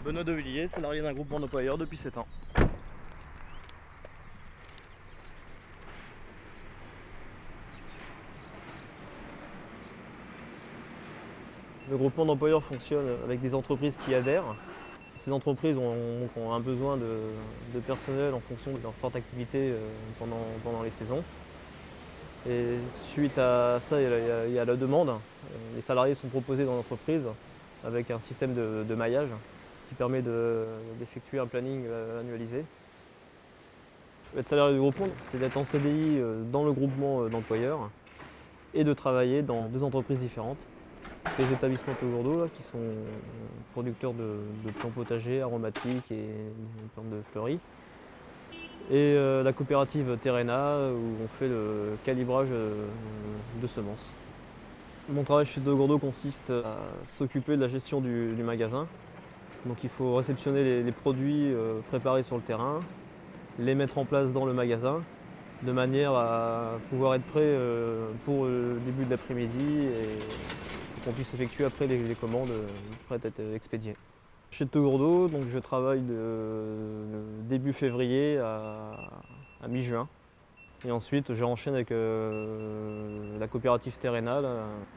Benoît Devilliers, salarié d'un groupement d'employeurs depuis 7 ans. Le groupement d'employeurs fonctionne avec des entreprises qui adhèrent. Ces entreprises ont un besoin de personnel en fonction de leur forte activité pendant les saisons. Et suite à ça, il y a la demande. Les salariés sont proposés dans l'entreprise avec un système de maillage qui permet d'effectuer un planning annualisé. Être salarié du groupement, c'est d'être en CDI dans le groupement d'employeurs et de travailler dans deux entreprises différentes. Les établissements Taugourdeau qui sont producteurs de plants potagers aromatiques et de plantes de fleuries. Et la coopérative Terrena où on fait le calibrage de semences. Mon travail chez Taugourdeau consiste à s'occuper de la gestion du magasin. Donc il faut réceptionner les produits préparés sur le terrain, les mettre en place dans le magasin de manière à pouvoir être prêt pour le début de l'après-midi et qu'on puisse effectuer après les commandes prêtes à être expédiées. Chez Taugourdeau, donc je travaille de début février à mi-juin. Et ensuite j'enchaîne avec la coopérative Terrena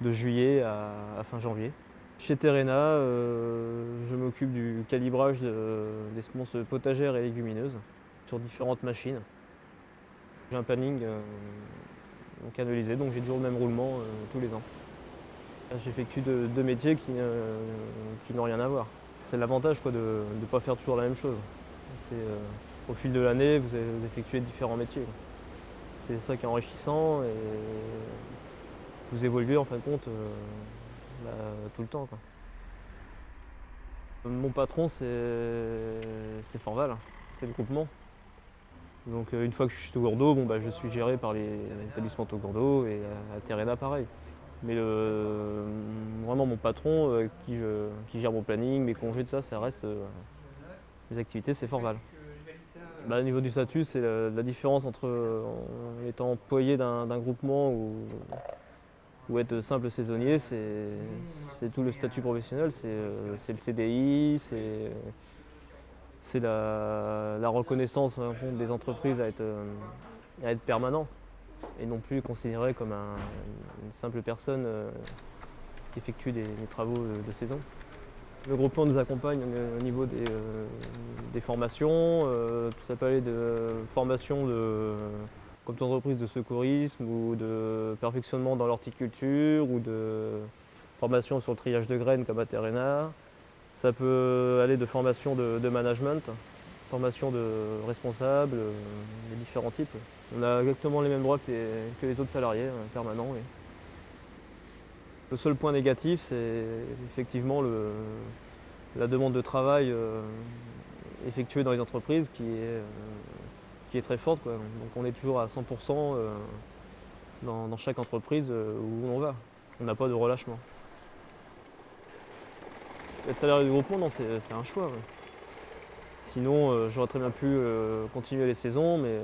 de juillet à fin janvier. Chez Terrena, je m'occupe du calibrage des semences potagères et légumineuses sur différentes machines. J'ai un planning canalisé, donc j'ai toujours le même roulement tous les ans. J'effectue deux métiers qui n'ont rien à voir. C'est l'avantage de ne pas faire toujours la même chose. Au fil de l'année, vous effectuez différents métiers. C'est ça qui est enrichissant et vous évoluez en fin de compte tout le temps. Mon patron, c'est Forval, c'est le groupement. Donc une fois que je suis chez Taugourdeau, je suis géré par les établissements Taugourdeau et à Terrena pareil. Mais vraiment mon patron qui gère mon planning, mes congés, tout ça, ça reste mes activités, c'est Forval. Au niveau du statut, c'est la différence entre étant employé d'un groupement ou être simple saisonnier, c'est tout le statut professionnel, c'est le CDI, c'est la reconnaissance des entreprises à être permanent et non plus considéré comme une simple personne qui effectue des travaux de saison. Le groupement nous accompagne au niveau des formations, tout ça peut aller de formation comme entreprise de secourisme ou de perfectionnement dans l'horticulture ou de formation sur le triage de graines comme à Terrena. Ça peut aller de formation de management, formation de responsable, les différents types. On a exactement les mêmes droits que les autres salariés permanents. Oui. Le seul point négatif, c'est effectivement la demande de travail effectuée dans les entreprises qui est très forte. Donc on est toujours à 100% dans chaque entreprise où on va. On n'a pas de relâchement. Être salarié du groupement, non, c'est un choix. Ouais. Sinon, j'aurais très bien pu continuer les saisons, mais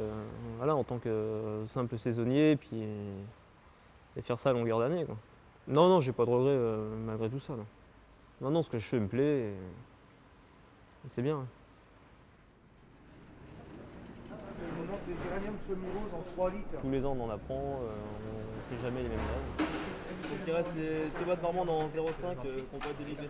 voilà, en tant que simple saisonnier, et faire ça à longueur d'année. Non, non, j'ai pas de regrets malgré tout ça. Non. Non, non, ce que je fais me plaît et c'est bien. Les géraniums semi-roses en 3 litres. Tous les ans, on en apprend, on ne fait jamais les mêmes rêves. Donc il reste les tomates marmandes en 0,5 qu'on peut délivrer.